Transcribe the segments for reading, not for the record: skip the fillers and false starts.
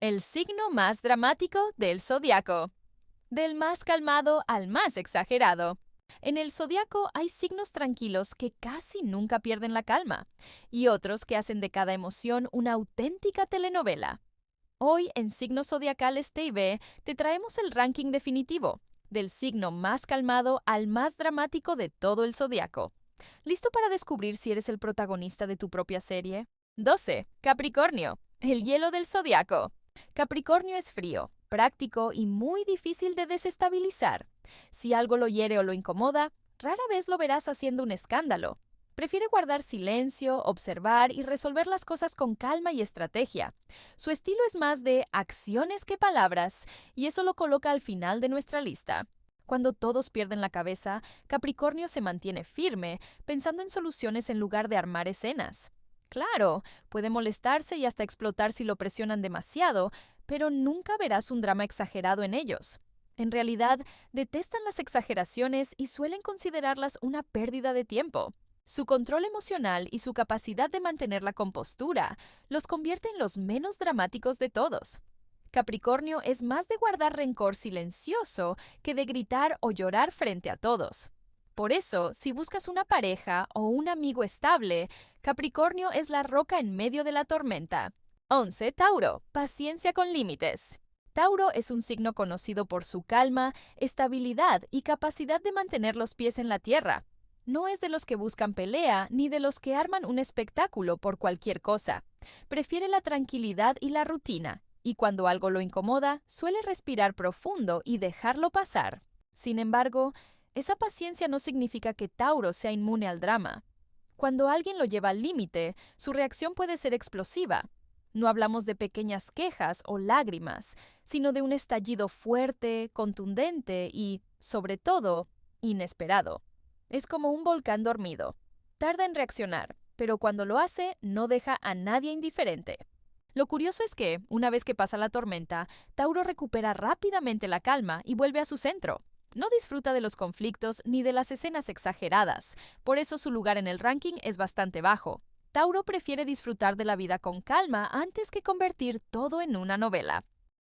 El signo más dramático del zodiaco. Del más calmado al más exagerado. En el zodiaco hay signos tranquilos que casi nunca pierden la calma, y otros que hacen de cada emoción una auténtica telenovela. Hoy en Signos Zodiacales TV te traemos el ranking definitivo, del signo más calmado al más dramático de todo el zodiaco. ¿Listo para descubrir si eres el protagonista de tu propia serie? 12. Capricornio, el hielo del zodiaco. Capricornio es frío, práctico y muy difícil de desestabilizar. Si algo lo hiere o lo incomoda, rara vez lo verás haciendo un escándalo. Prefiere guardar silencio, observar y resolver las cosas con calma y estrategia. Su estilo es más de acciones que palabras, y eso lo coloca al final de nuestra lista. Cuando todos pierden la cabeza, Capricornio se mantiene firme, pensando en soluciones en lugar de armar escenas. Claro, puede molestarse y hasta explotar si lo presionan demasiado, pero nunca verás un drama exagerado en ellos. En realidad, detestan las exageraciones y suelen considerarlas una pérdida de tiempo. Su control emocional y su capacidad de mantener la compostura los convierte en los menos dramáticos de todos. Capricornio es más de guardar rencor silencioso que de gritar o llorar frente a todos. Por eso, si buscas una pareja o un amigo estable, Capricornio es la roca en medio de la tormenta. 11. Tauro. Paciencia con límites. Tauro es un signo conocido por su calma, estabilidad y capacidad de mantener los pies en la tierra. No es de los que buscan pelea ni de los que arman un espectáculo por cualquier cosa. Prefiere la tranquilidad y la rutina, y cuando algo lo incomoda, suele respirar profundo y dejarlo pasar. Sin embargo, esa paciencia no significa que Tauro sea inmune al drama. Cuando alguien lo lleva al límite, su reacción puede ser explosiva. No hablamos de pequeñas quejas o lágrimas, sino de un estallido fuerte, contundente y, sobre todo, inesperado. Es como un volcán dormido. Tarda en reaccionar, pero cuando lo hace, no deja a nadie indiferente. Lo curioso es que, una vez que pasa la tormenta, Tauro recupera rápidamente la calma y vuelve a su centro. No disfruta de los conflictos ni de las escenas exageradas, por eso su lugar en el ranking es bastante bajo. Tauro prefiere disfrutar de la vida con calma antes que convertir todo en una novela.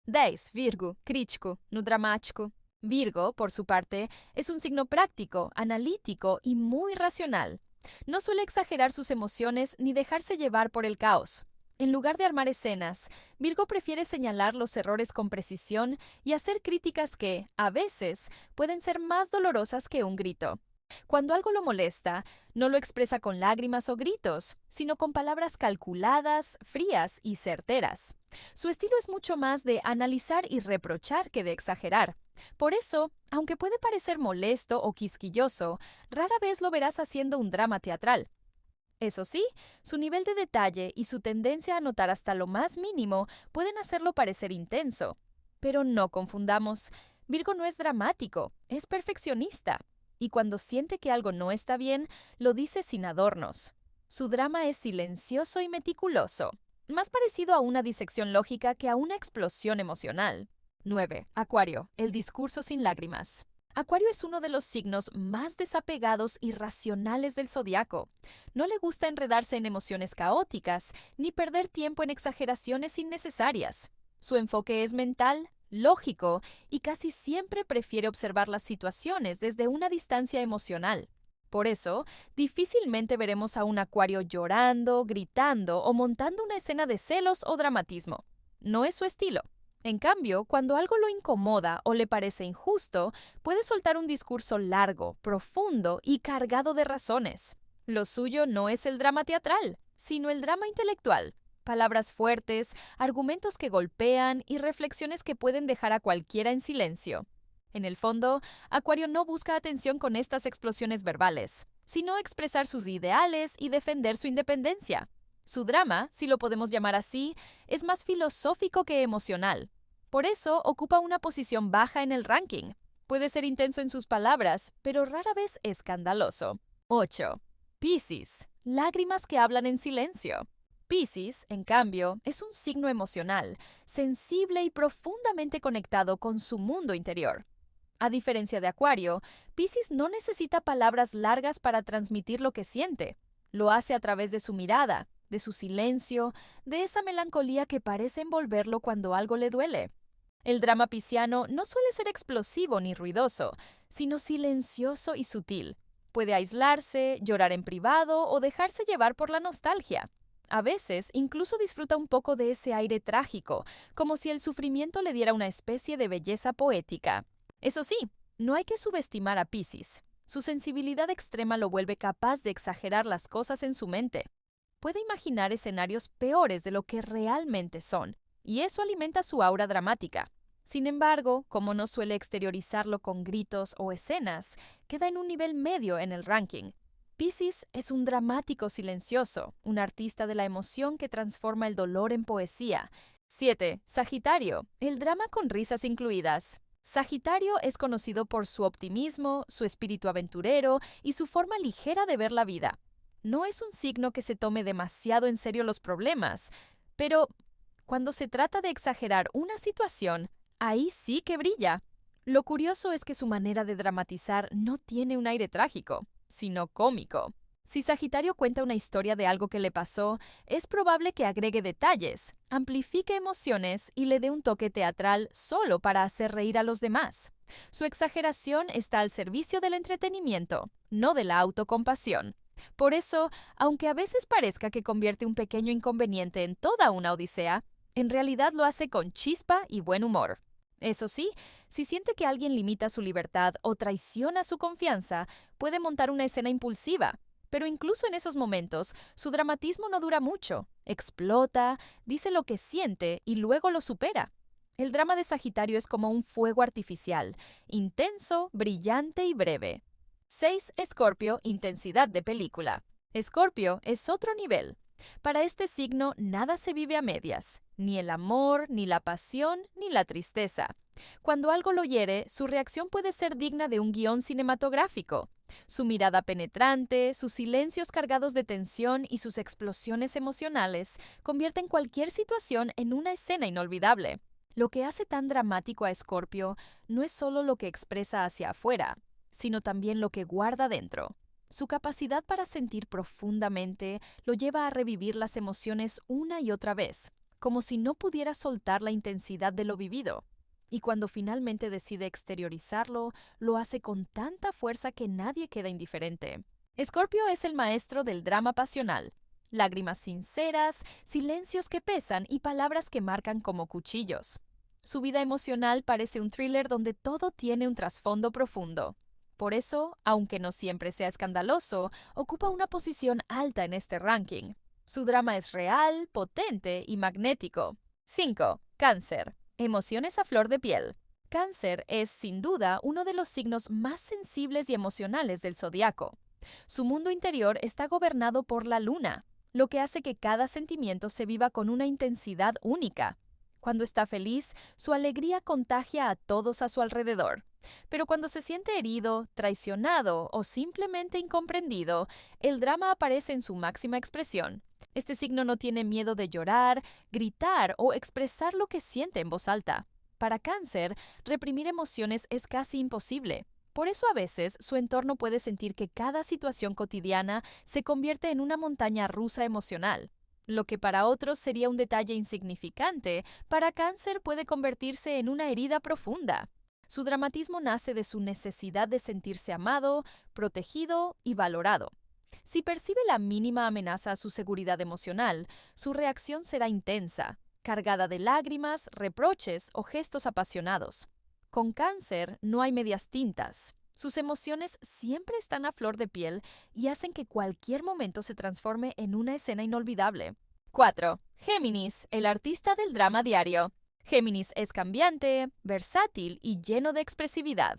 10. Virgo, crítico, no dramático. Virgo, por su parte, es un signo práctico, analítico y muy racional. No suele exagerar sus emociones ni dejarse llevar por el caos. En lugar de armar escenas, Virgo prefiere señalar los errores con precisión y hacer críticas que, a veces, pueden ser más dolorosas que un grito. Cuando algo lo molesta, no lo expresa con lágrimas o gritos, sino con palabras calculadas, frías y certeras. Su estilo es mucho más de analizar y reprochar que de exagerar. Por eso, aunque puede parecer molesto o quisquilloso, rara vez lo verás haciendo un drama teatral. Eso sí, su nivel de detalle y su tendencia a notar hasta lo más mínimo pueden hacerlo parecer intenso. Pero no confundamos, Virgo no es dramático, es perfeccionista. Y cuando siente que algo no está bien, lo dice sin adornos. Su drama es silencioso y meticuloso, más parecido a una disección lógica que a una explosión emocional. 9. Acuario, el discurso sin lágrimas. Acuario es uno de los signos más desapegados y racionales del zodiaco. No le gusta enredarse en emociones caóticas ni perder tiempo en exageraciones innecesarias. Su enfoque es mental, lógico y casi siempre prefiere observar las situaciones desde una distancia emocional. Por eso, difícilmente veremos a un Acuario llorando, gritando o montando una escena de celos o dramatismo. No es su estilo. En cambio, cuando algo lo incomoda o le parece injusto, puede soltar un discurso largo, profundo y cargado de razones. Lo suyo no es el drama teatral, sino el drama intelectual. Palabras fuertes, argumentos que golpean y reflexiones que pueden dejar a cualquiera en silencio. En el fondo, Acuario no busca atención con estas explosiones verbales, sino expresar sus ideales y defender su independencia. Su drama, si lo podemos llamar así, es más filosófico que emocional. Por eso ocupa una posición baja en el ranking. Puede ser intenso en sus palabras, pero rara vez escandaloso. 8. Piscis. Lágrimas que hablan en silencio. Piscis, en cambio, es un signo emocional, sensible y profundamente conectado con su mundo interior. A diferencia de Acuario, Piscis no necesita palabras largas para transmitir lo que siente. Lo hace a través de su mirada, de su silencio, de esa melancolía que parece envolverlo cuando algo le duele. El drama pisciano no suele ser explosivo ni ruidoso, sino silencioso y sutil. Puede aislarse, llorar en privado o dejarse llevar por la nostalgia. A veces, incluso disfruta un poco de ese aire trágico, como si el sufrimiento le diera una especie de belleza poética. Eso sí, no hay que subestimar a Piscis. Su sensibilidad extrema lo vuelve capaz de exagerar las cosas en su mente. Puede imaginar escenarios peores de lo que realmente son, y eso alimenta su aura dramática. Sin embargo, como no suele exteriorizarlo con gritos o escenas, queda en un nivel medio en el ranking. Piscis es un dramático silencioso, un artista de la emoción que transforma el dolor en poesía. 7. Sagitario, el drama con risas incluidas. Sagitario es conocido por su optimismo, su espíritu aventurero y su forma ligera de ver la vida. No es un signo que se tome demasiado en serio los problemas, pero cuando se trata de exagerar una situación, ahí sí que brilla. Lo curioso es que su manera de dramatizar no tiene un aire trágico, sino cómico. Si Sagitario cuenta una historia de algo que le pasó, es probable que agregue detalles, amplifique emociones y le dé un toque teatral solo para hacer reír a los demás. Su exageración está al servicio del entretenimiento, no de la autocompasión. Por eso, aunque a veces parezca que convierte un pequeño inconveniente en toda una odisea, en realidad lo hace con chispa y buen humor. Eso sí, si siente que alguien limita su libertad o traiciona su confianza, puede montar una escena impulsiva. Pero incluso en esos momentos, su dramatismo no dura mucho. Explota, dice lo que siente y luego lo supera. El drama de Sagitario es como un fuego artificial, intenso, brillante y breve. 6. Escorpio, intensidad de película. Escorpio es otro nivel. Para este signo nada se vive a medias, ni el amor, ni la pasión, ni la tristeza. Cuando algo lo hiere, su reacción puede ser digna de un guión cinematográfico. Su mirada penetrante, sus silencios cargados de tensión y sus explosiones emocionales convierten cualquier situación en una escena inolvidable. Lo que hace tan dramático a Escorpio no es solo lo que expresa hacia afuera, sino también lo que guarda dentro. Su capacidad para sentir profundamente lo lleva a revivir las emociones una y otra vez, como si no pudiera soltar la intensidad de lo vivido. Y cuando finalmente decide exteriorizarlo, lo hace con tanta fuerza que nadie queda indiferente. Escorpio es el maestro del drama pasional. Lágrimas sinceras, silencios que pesan y palabras que marcan como cuchillos. Su vida emocional parece un thriller donde todo tiene un trasfondo profundo. Por eso, aunque no siempre sea escandaloso, ocupa una posición alta en este ranking. Su drama es real, potente y magnético. 5. Cáncer. Emociones a flor de piel. Cáncer es, sin duda, uno de los signos más sensibles y emocionales del zodiaco. Su mundo interior está gobernado por la luna, lo que hace que cada sentimiento se viva con una intensidad única. Cuando está feliz, su alegría contagia a todos a su alrededor. Pero cuando se siente herido, traicionado o simplemente incomprendido, el drama aparece en su máxima expresión. Este signo no tiene miedo de llorar, gritar o expresar lo que siente en voz alta. Para Cáncer, reprimir emociones es casi imposible. Por eso a veces su entorno puede sentir que cada situación cotidiana se convierte en una montaña rusa emocional. Lo que para otros sería un detalle insignificante, para Cáncer puede convertirse en una herida profunda. Su dramatismo nace de su necesidad de sentirse amado, protegido y valorado. Si percibe la mínima amenaza a su seguridad emocional, su reacción será intensa, cargada de lágrimas, reproches o gestos apasionados. Con Cáncer no hay medias tintas. Sus emociones siempre están a flor de piel y hacen que cualquier momento se transforme en una escena inolvidable. 4. Géminis, el artista del drama diario. Géminis es cambiante, versátil y lleno de expresividad.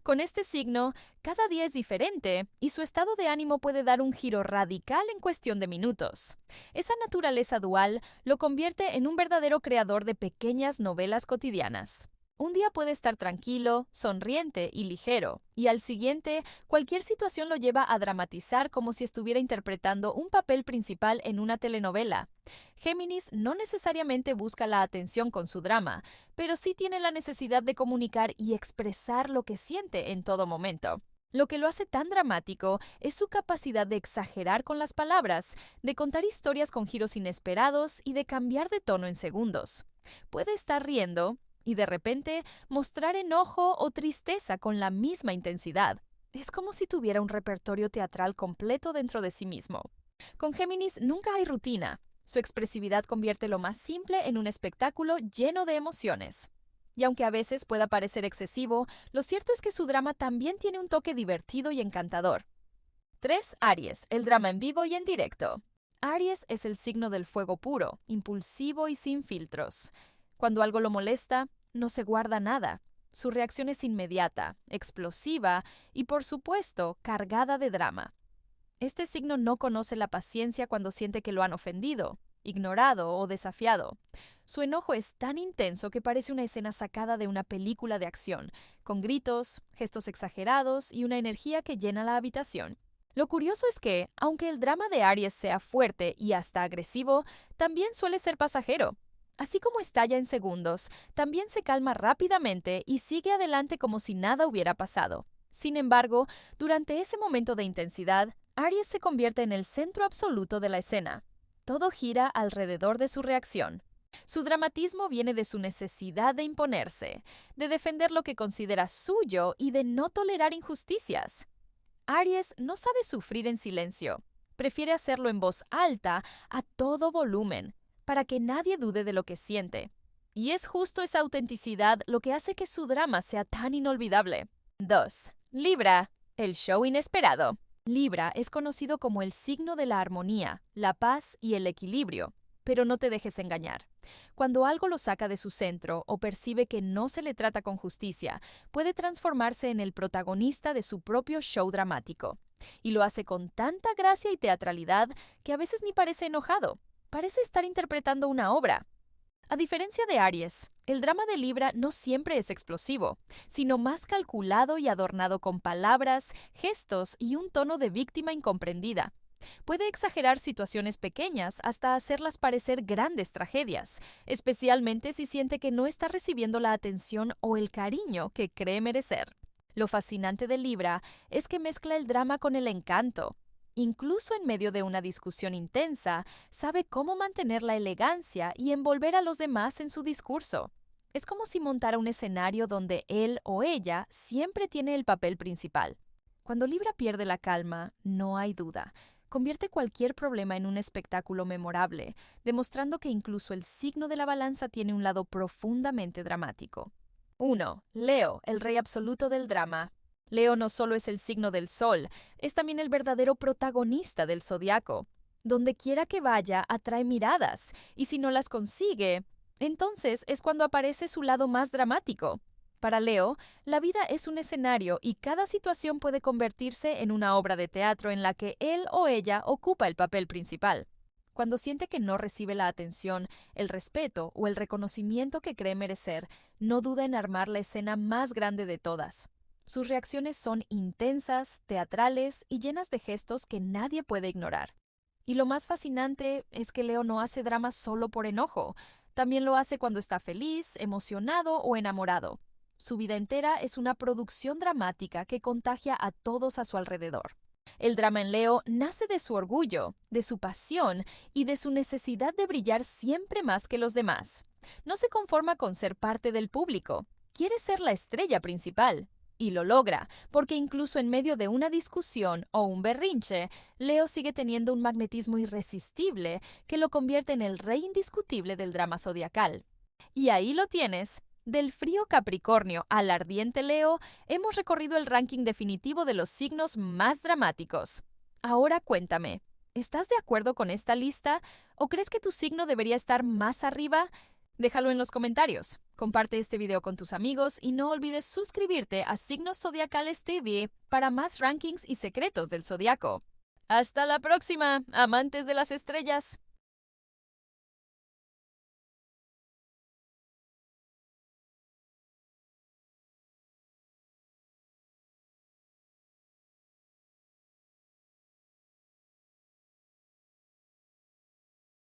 Con este signo, cada día es diferente y su estado de ánimo puede dar un giro radical en cuestión de minutos. Esa naturaleza dual lo convierte en un verdadero creador de pequeñas novelas cotidianas. Un día puede estar tranquilo, sonriente y ligero, y al siguiente, cualquier situación lo lleva a dramatizar como si estuviera interpretando un papel principal en una telenovela. Géminis no necesariamente busca la atención con su drama, pero sí tiene la necesidad de comunicar y expresar lo que siente en todo momento. Lo que lo hace tan dramático es su capacidad de exagerar con las palabras, de contar historias con giros inesperados y de cambiar de tono en segundos. Puede estar riendo y de repente mostrar enojo o tristeza con la misma intensidad. Es como si tuviera un repertorio teatral completo dentro de sí mismo. Con Géminis nunca hay rutina. Su expresividad convierte lo más simple en un espectáculo lleno de emociones. Y aunque a veces pueda parecer excesivo, lo cierto es que su drama también tiene un toque divertido y encantador. 3. Aries, el drama en vivo y en directo. Aries es el signo del fuego puro, impulsivo y sin filtros. Cuando algo lo molesta, no se guarda nada. Su reacción es inmediata, explosiva y, por supuesto, cargada de drama. Este signo no conoce la paciencia cuando siente que lo han ofendido, ignorado o desafiado. Su enojo es tan intenso que parece una escena sacada de una película de acción, con gritos, gestos exagerados y una energía que llena la habitación. Lo curioso es que, aunque el drama de Aries sea fuerte y hasta agresivo, también suele ser pasajero. Así como estalla en segundos, también se calma rápidamente y sigue adelante como si nada hubiera pasado. Sin embargo, durante ese momento de intensidad, Aries se convierte en el centro absoluto de la escena. Todo gira alrededor de su reacción. Su dramatismo viene de su necesidad de imponerse, de defender lo que considera suyo y de no tolerar injusticias. Aries no sabe sufrir en silencio. Prefiere hacerlo en voz alta, a todo volumen, para que nadie dude de lo que siente. Y es justo esa autenticidad lo que hace que su drama sea tan inolvidable. 2. Libra, el show inesperado. Libra es conocido como el signo de la armonía, la paz y el equilibrio. Pero no te dejes engañar. Cuando algo lo saca de su centro o percibe que no se le trata con justicia, puede transformarse en el protagonista de su propio show dramático. Y lo hace con tanta gracia y teatralidad que a veces ni parece enojado. Parece estar interpretando una obra. A diferencia de Aries, el drama de Libra no siempre es explosivo, sino más calculado y adornado con palabras, gestos y un tono de víctima incomprendida. Puede exagerar situaciones pequeñas hasta hacerlas parecer grandes tragedias, especialmente si siente que no está recibiendo la atención o el cariño que cree merecer. Lo fascinante de Libra es que mezcla el drama con el encanto. Incluso en medio de una discusión intensa, sabe cómo mantener la elegancia y envolver a los demás en su discurso. Es como si montara un escenario donde él o ella siempre tiene el papel principal. Cuando Libra pierde la calma, no hay duda. Convierte cualquier problema en un espectáculo memorable, demostrando que incluso el signo de la balanza tiene un lado profundamente dramático. 1. Leo, el rey absoluto del drama. Leo no solo es el signo del sol, es también el verdadero protagonista del zodiaco. Donde quiera que vaya, atrae miradas, y si no las consigue, entonces es cuando aparece su lado más dramático. Para Leo, la vida es un escenario y cada situación puede convertirse en una obra de teatro en la que él o ella ocupa el papel principal. Cuando siente que no recibe la atención, el respeto o el reconocimiento que cree merecer, no duda en armar la escena más grande de todas. Sus reacciones son intensas, teatrales y llenas de gestos que nadie puede ignorar. Y lo más fascinante es que Leo no hace drama solo por enojo, también lo hace cuando está feliz, emocionado o enamorado. Su vida entera es una producción dramática que contagia a todos a su alrededor. El drama en Leo nace de su orgullo, de su pasión y de su necesidad de brillar siempre más que los demás. No se conforma con ser parte del público, quiere ser la estrella principal. Y lo logra, porque incluso en medio de una discusión o un berrinche, Leo sigue teniendo un magnetismo irresistible que lo convierte en el rey indiscutible del drama zodiacal. Y ahí lo tienes. Del frío Capricornio al ardiente Leo, hemos recorrido el ranking definitivo de los signos más dramáticos. Ahora cuéntame, ¿estás de acuerdo con esta lista o crees que tu signo debería estar más arriba? Déjalo en los comentarios. Comparte este video con tus amigos y no olvides suscribirte a Signos Zodiacales TV para más rankings y secretos del zodiaco. ¡Hasta la próxima, amantes de las estrellas!